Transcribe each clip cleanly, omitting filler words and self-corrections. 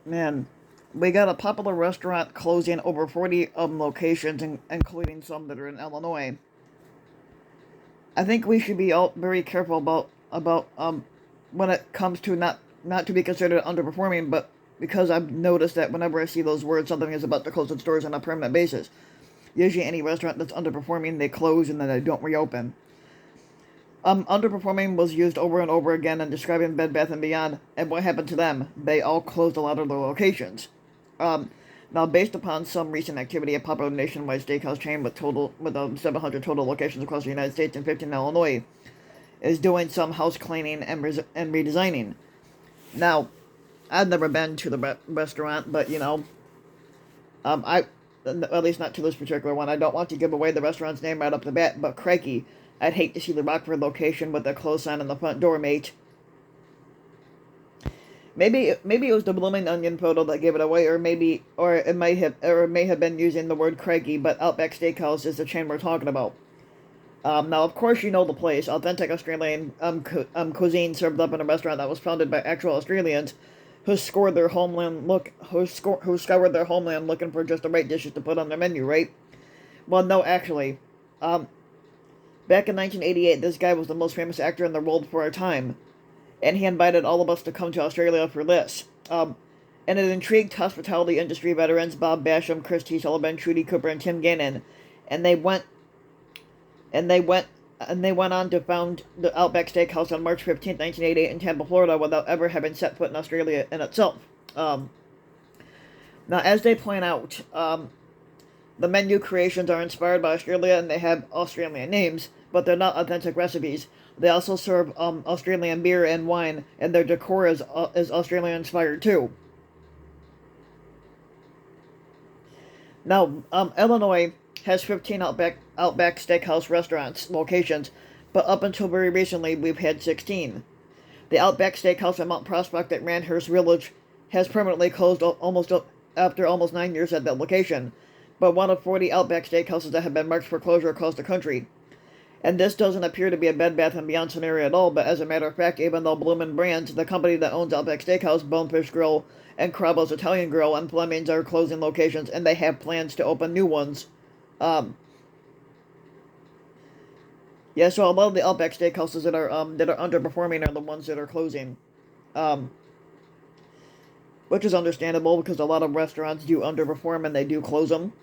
Man, we got a popular restaurant closing over 40 locations, including some that are in Illinois. I think we should be all very careful about when it comes to not to be considered underperforming, but because I've noticed that whenever I see those words, something is about to close its doors on a permanent basis. Usually, any restaurant that's underperforming, they close and then they don't reopen. Underperforming was used over and over again in describing Bed Bath & Beyond, and what happened to them? They all closed a lot of their locations. Um, Now, based upon some recent activity, a popular nationwide steakhouse chain with 700 total locations across the United States and 15 in Illinois is doing some house cleaning and redesigning. Now, I've never been to the restaurant, but I at least not to this particular one. I don't want to give away the restaurant's name right up the bat, but crikey, I'd hate to see the Rockford location with a close sign on the front door, mate. Maybe it was the blooming onion photo that gave it away, or it may have been using the word crikey. But Outback Steakhouse is the chain we're talking about. Now, of course, you know the place. Authentic Australian cuisine served up in a restaurant that was founded by actual Australians who scoured their homeland looking for just the right dishes to put on their menu, right? Well, no, actually. Um, Back in 1988, this guy was the most famous actor in the world for our time, and he invited all of us to come to Australia for this. And it intrigued hospitality industry veterans Bob Basham, Chris T. Sullivan, Trudy Cooper, and Tim Gannon, and they went on to found the Outback Steakhouse on March 15th, 1988 in Tampa, Florida, without ever having set foot in Australia in itself. Now, as they point out, the menu creations are inspired by Australia and they have Australian names, but they're not authentic recipes. They also serve Australian beer and wine, and their decor is Australian inspired too. Now, Illinois has 15 Outback Steakhouse restaurants locations, but up until very recently, we've had 16. The Outback Steakhouse in Mount Prospect at Randhurst Village has permanently closed after almost 9 years at that location, but one of 40 Outback Steakhouses that have been marked for closure across the country. And this doesn't appear to be a Bed Bath & Beyond scenario at all, but as a matter of fact, even though Bloomin' Brands, the company that owns Outback Steakhouse, Bonefish Grill, and Crabbo's Italian Grill, and Fleming's are closing locations, and they have plans to open new ones. Um, yeah, so a lot of the Outback Steakhouses that are underperforming are the ones that are closing. Um, which is understandable because a lot of restaurants do underperform and they do close them.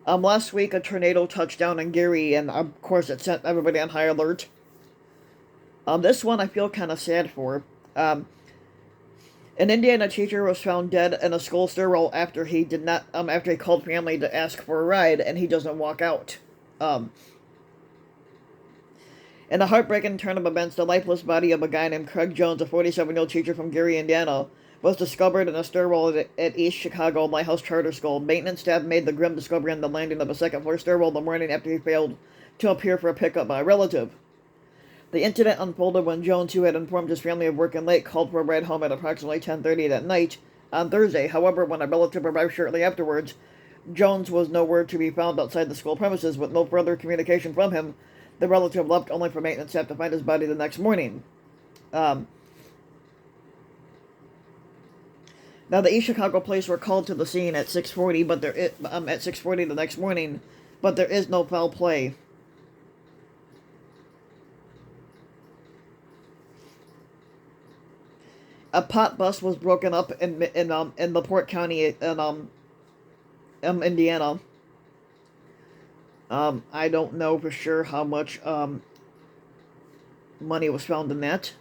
Last week, a tornado touched down in Gary, and of course, it sent everybody on high alert. This one I feel kind of sad for. An Indiana teacher was found dead in a school stairwell after he called family to ask for a ride, and he doesn't walk out. Um, in a heartbreaking turn of events, the lifeless body of a guy named Craig Jones, a 47-year-old teacher from Gary, Indiana, was discovered in a stairwell at East Chicago Lighthouse Charter School. Maintenance staff made the grim discovery on the landing of a second-floor stairwell the morning after he failed to appear for a pickup by a relative. The incident unfolded when Jones, who had informed his family of working late, called for a ride home at approximately 10:30 that night on Thursday. However, when a relative arrived shortly afterwards, Jones was nowhere to be found outside the school premises. With no further communication from him, the relative left only for maintenance staff to find his body the next morning. Um, Now, the East Chicago police were called to the scene at 6:40, at 6:40 the next morning, but there is no foul play. A pot bus was broken up in LaPorte County in Indiana. I don't know for sure how much money was found in that.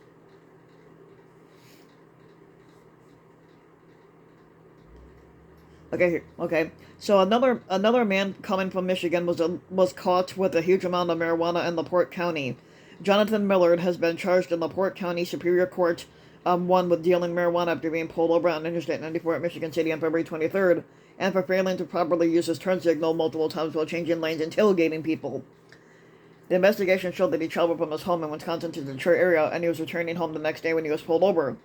Okay. So another man coming from Michigan was caught with a huge amount of marijuana in LaPorte County. Jonathan Millard has been charged in LaPorte County Superior Court, one with dealing marijuana after being pulled over on Interstate 94 at Michigan City on February 23rd, and for failing to properly use his turn signal multiple times while changing lanes and tailgating people. The investigation showed that he traveled from his home in Wisconsin to the Detroit area, and he was returning home the next day when he was pulled over.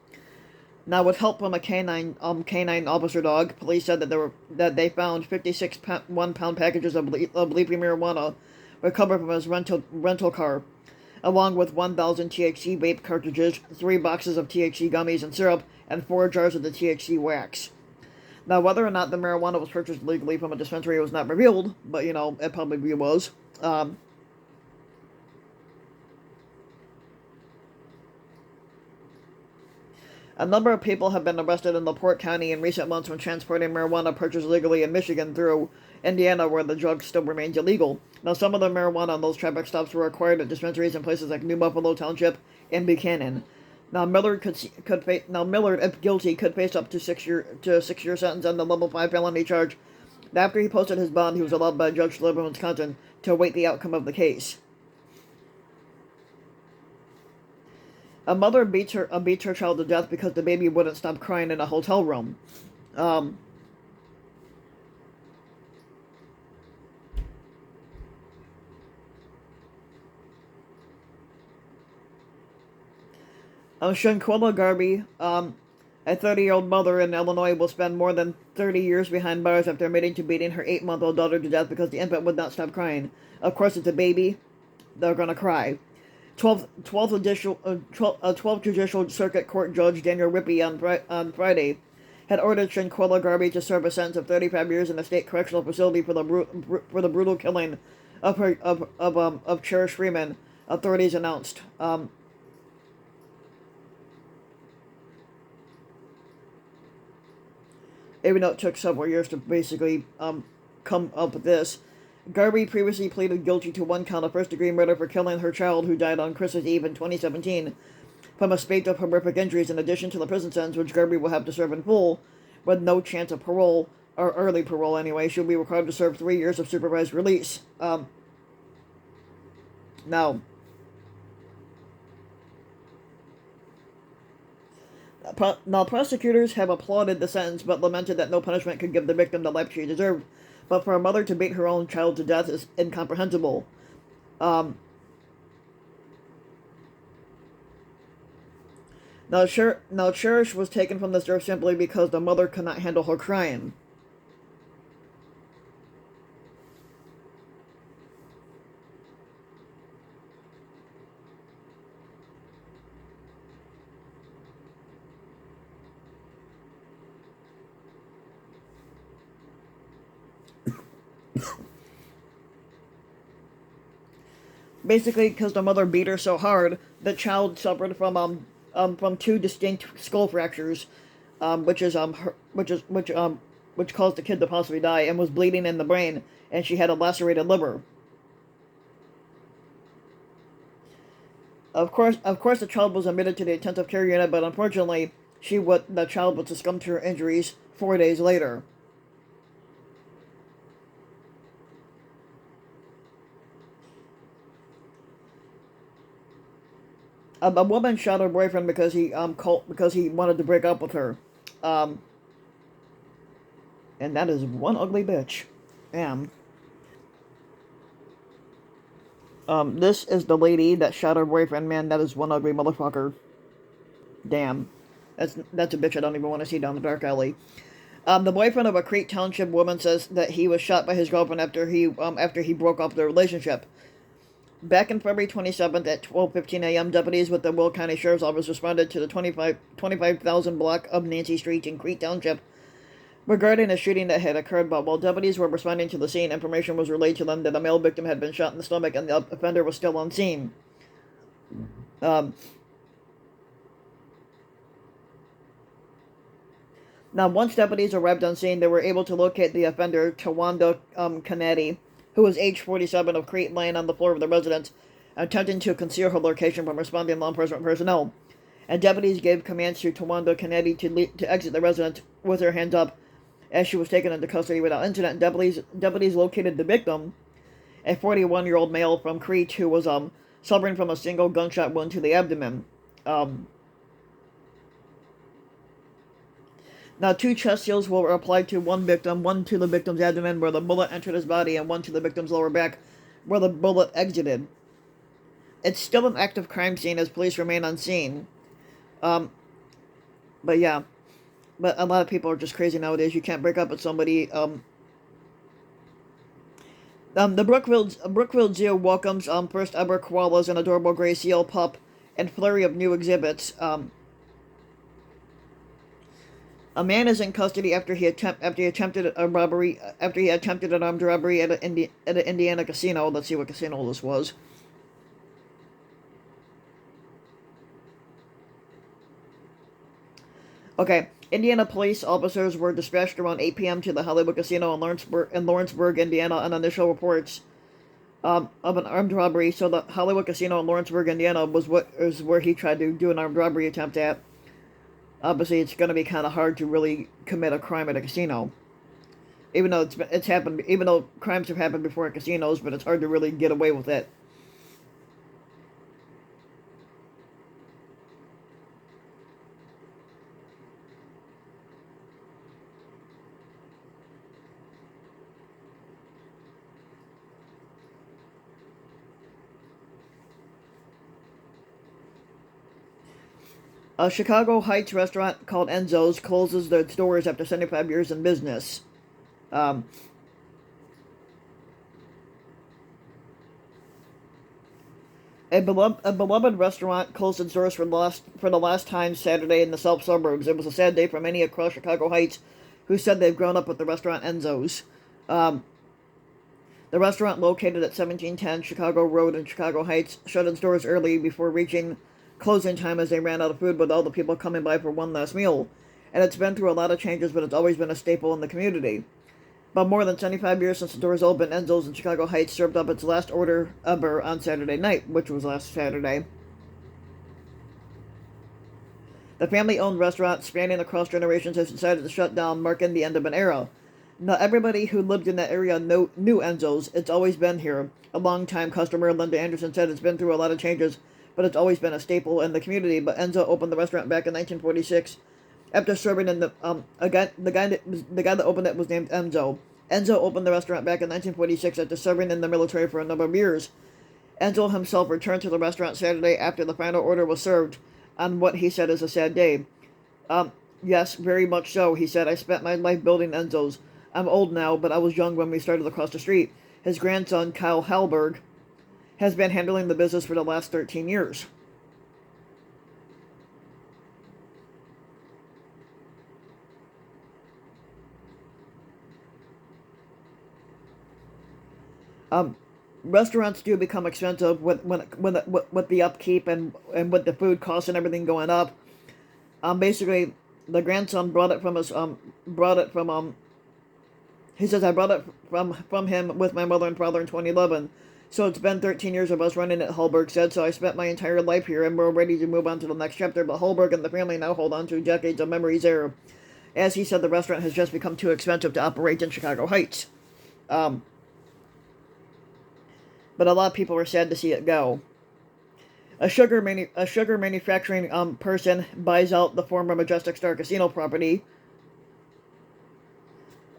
Now, with help from a canine officer dog, police said that they found 56 1-pound packages of leafy marijuana recovered from his rental car. along with 1,000 THC vape cartridges, 3 boxes of THC gummies and syrup, and 4 jars of the THC wax. Now, whether or not the marijuana was purchased legally from a dispensary was not revealed, but, it probably was. A number of people have been arrested in LaPorte County in recent months when transporting marijuana purchased legally in Michigan through Indiana, where the drug still remains illegal. Now, some of the marijuana on those traffic stops were acquired at dispensaries in places like New Buffalo Township and Buchanan. Now, Millard if guilty, could face up to 6 year sentence on the level 5 felony charge. After he posted his bond, he was allowed by a judge to live in Wisconsin to await the outcome of the case. A mother beats her child to death because the baby wouldn't stop crying in a hotel room. Shanquella Garvey, a 30-year-old mother in Illinois, will spend more than 30 years behind bars after admitting to beating her 8-month-old daughter to death because the infant would not stop crying. Of course, it's a baby. They're gonna cry. 12th Judicial Circuit Court Judge Daniel Rippey on Friday had ordered Shanquella Garvey to serve a sentence of 35 years in a state correctional facility for the brutal killing of Cherish Freeman, authorities announced. Even though it took several years to basically come up with this. Garvey previously pleaded guilty to 1 count of first-degree murder for killing her child, who died on Christmas Eve in 2017 from a spate of horrific injuries, in addition to the prison sentence, which Garvey will have to serve in full, with no chance of parole, or early parole anyway. She'll be required to serve 3 years of supervised release. Now, prosecutors have applauded the sentence, but lamented that no punishment could give the victim the life she deserved. But for a mother to beat her own child to death is incomprehensible. Now, Cherish was taken from this earth simply because the mother could not handle her crying. Basically, because the mother beat her so hard, the child suffered from 2 distinct skull fractures, which caused the kid to possibly die, and was bleeding in the brain, and she had a lacerated liver. Of course, the child was admitted to the intensive care unit, but unfortunately, the child would succumb to her injuries 4 days later. A woman shot her boyfriend because he wanted to break up with her, and that is one ugly bitch. Damn. This is the lady that shot her boyfriend. Man, that is one ugly motherfucker. Damn. That's a bitch I don't even want to see down the dark alley. The boyfriend of a Crete Township woman says that he was shot by his girlfriend after he broke off their relationship. Back on February 27th at 12:15 a.m., deputies with the Will County Sheriff's Office responded to the 25,000 block of Nancy Street in Crete Township regarding a shooting that had occurred. But while deputies were responding to the scene, information was relayed to them that a male victim had been shot in the stomach and the offender was still on scene. Now, once deputies arrived on scene, they were able to locate the offender, Tawanda Kennedy, who was age 47, of Crete, laying on the floor of the residence, attempting to conceal her location from responding law enforcement personnel. And deputies gave commands to Tawanda Kennedy to exit the residence with her hands up as she was taken into custody without incident. Deputies located the victim, a 41-year-old male from Crete who was suffering from a single gunshot wound to the abdomen. Now, 2 chest seals were applied to one victim, one to the victim's abdomen where the bullet entered his body, and one to the victim's lower back where the bullet exited. It's still an active crime scene as police remain on scene. But yeah. But a lot of people are just crazy nowadays. You can't break up with somebody. The Brookfield Zoo welcomes first ever koalas, an adorable gray seal pup, and flurry of new exhibits. A man is in custody after he attempted a robbery after he attempted an armed robbery at an Indiana casino. Let's see what casino this was. Okay, Indiana police officers were dispatched around 8 p.m. to the Hollywood Casino in Lawrenceburg, Indiana, on initial reports of an armed robbery. So the Hollywood Casino in Lawrenceburg, Indiana, was where he tried to do an armed robbery attempt at. Obviously, it's going to be kind of hard to really commit a crime at a casino, even though it's happened. Even though crimes have happened before at casinos, but it's hard to really get away with it. A Chicago Heights restaurant called Enzo's closes its doors after 75 years in business. Um, a beloved restaurant closed its doors for the last time Saturday in the South Suburbs. It was a sad day for many across Chicago Heights who said they've grown up with the restaurant Enzo's. Um, the restaurant, located at 1710 Chicago Road in Chicago Heights, shut its doors early before reaching closing time as they ran out of food with all the people coming by for one last meal. And it's been through a lot of changes, but it's always been a staple in the community. But more than 75 years since the doors opened, Enzo's in Chicago Heights served up its last order ever on Saturday night, which was last Saturday. The family-owned restaurant, spanning across generations, has decided to shut down, marking the end of an era. Not everybody who lived in that area knew Enzo's. It's always been here. A long-time customer, Linda Anderson, said it's been through a lot of changes, but it's always been a staple in the community. But Enzo opened the restaurant back in 1946 after serving in the guy that opened it was named Enzo. Enzo opened the restaurant back in 1946 after serving in the military for a number of years. Enzo himself returned to the restaurant Saturday after the final order was served on what he said is a sad day. Yes, very much so, he said. I spent my life building Enzo's. I'm old now, but I was young when we started across the street. His grandson, Kyle Hallberg, has been handling the business for the last 13 years. Restaurants do become expensive with the upkeep and with the food costs and everything going up. Basically, the grandson brought it from he says, I brought it from him with my mother and father in 2011. So it's been 13 years of us running it, Hallberg said. So I spent my entire life here and we're ready to move on to the next chapter. But Hallberg and the family now hold on to decades of memories there. As he said, the restaurant has just become too expensive to operate in Chicago Heights. But a lot of people are sad to see it go. A sugar manufacturing person buys out the former Majestic Star Casino property.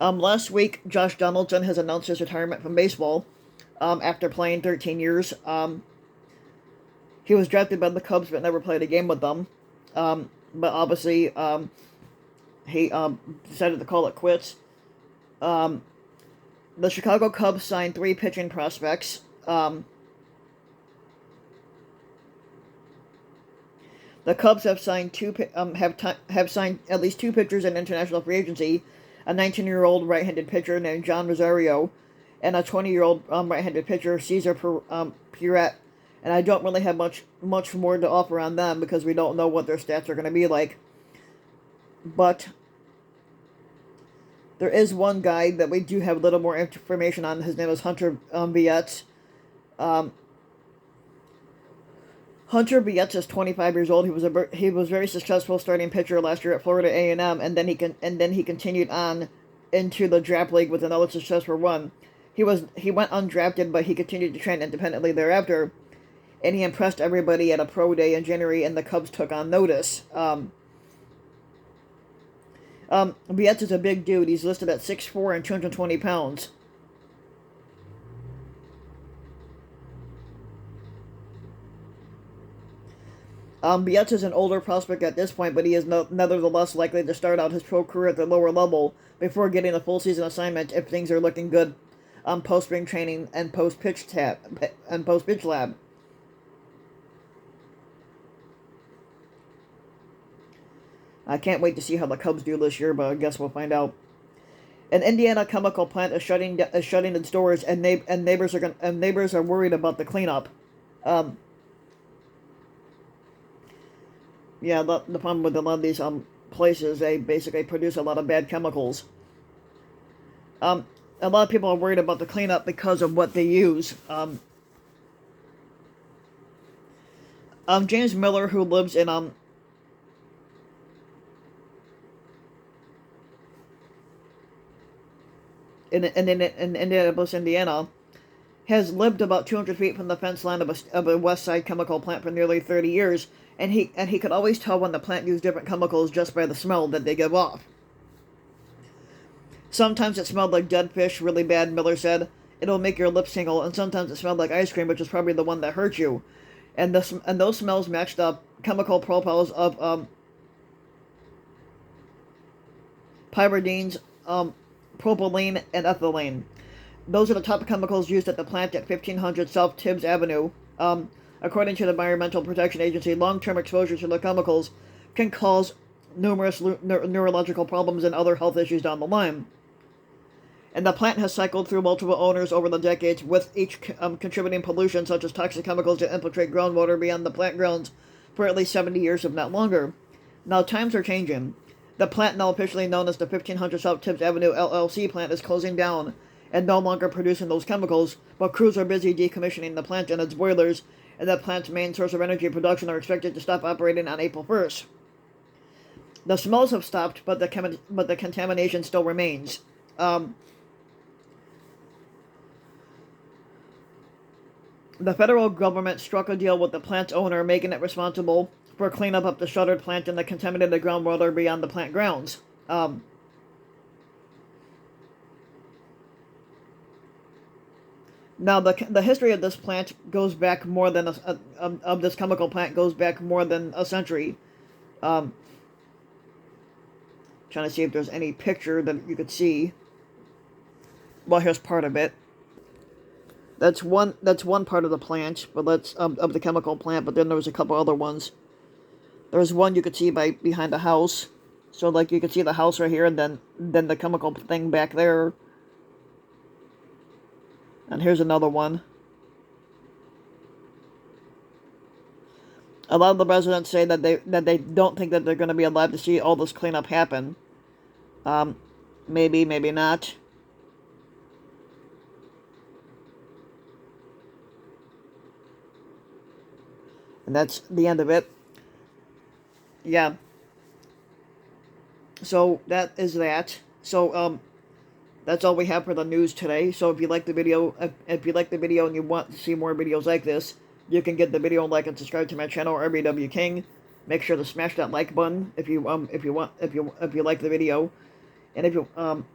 Last week, Josh Donaldson has announced his retirement from baseball after playing 13 years. He was drafted by the Cubs but never played a game with them. But obviously, he decided to call it quits. The Chicago Cubs signed 3 pitching prospects. The Cubs have signed have signed at least 2 pitchers in international free agency. A 19-year-old right-handed pitcher named John Rosario, and a 20-year-old right-handed pitcher, Cesar Pierrette. And I don't really have much more to offer on them because we don't know what their stats are going to be like. But there is one guy that we do have a little more information on. His name is Hunter Vietz. Hunter Vietz is 25 years old. He was very successful starting pitcher last year at Florida A&M, and then he continued on into the draft league with another successful run. He went undrafted, but he continued to train independently thereafter, and he impressed everybody at a pro day in January, and the Cubs took on notice. Vietz is a big dude. He's listed at 6'4" and 220 pounds. Bietz is an older prospect at this point, but he is nevertheless likely to start out his pro career at the lower level before getting a full season assignment if things are looking good post spring training and post pitch lab. I can't wait to see how the Cubs do this year, but I guess we'll find out. An Indiana chemical plant is shutting its doors, and neighbors are worried about the cleanup. Yeah, the problem with a lot of these places, they basically produce a lot of bad chemicals. A lot of people are worried about the cleanup because of what they use. James Miller, who lives in Indianapolis, Indiana, has lived about 200 feet from the fence line of a West Side chemical plant for nearly 30 years, and he could always tell when the plant used different chemicals just by the smell that they give off. Sometimes it smelled like dead fish really bad, Miller said. It'll make your lips tingle, and sometimes it smelled like ice cream, which is probably the one that hurt you. And those smells matched up chemical profiles of pyridines, propylene, and ethylene. Those are the top chemicals used at the plant at 1500 South Tibbs Avenue. According to the Environmental Protection Agency, long-term exposure to the chemicals can cause numerous neurological problems and other health issues down the line. And the plant has cycled through multiple owners over the decades, with each contributing pollution such as toxic chemicals that infiltrate groundwater beyond the plant grounds for at least 70 years, if not longer. Now, times are changing. The plant, now officially known as the 1500 South Tibbs Avenue LLC plant, is closing down and no longer producing those chemicals, but crews are busy decommissioning the plant and its boilers, and the plant's main source of energy production are expected to stop operating on April 1st. The smells have stopped, but the contamination still remains. The federal government struck a deal with the plant's owner, making it responsible for cleanup of the shuttered plant and the contaminated groundwater beyond the plant grounds. Now, the history of this plant goes back more than of this chemical plant goes back more than a century. Trying to see if there's any picture that you could see. Well, here's part of it. That's one part of the plant, but that's of the chemical plant. But then there was a couple other ones. There's one you could see behind the house, so like you could see the house right here, and then the chemical thing back there. And here's another one. A lot of the residents say that they don't think that they're going to be allowed to see all this cleanup happen. Maybe, maybe not. And that's the end of it. Yeah. So that is that. So that's all we have for the news today. So if you like the video, and you want to see more videos like this, you can get the video, like, and subscribe to my channel, RBW King. Make sure to smash that like button if you like the video, and if you want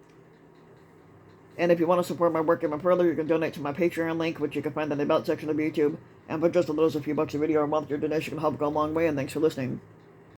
to support my work even further, you can donate to my Patreon link, which you can find in the About section of YouTube. And for just a little, a few bucks a video a month, your donation can help go a long way. And thanks for listening.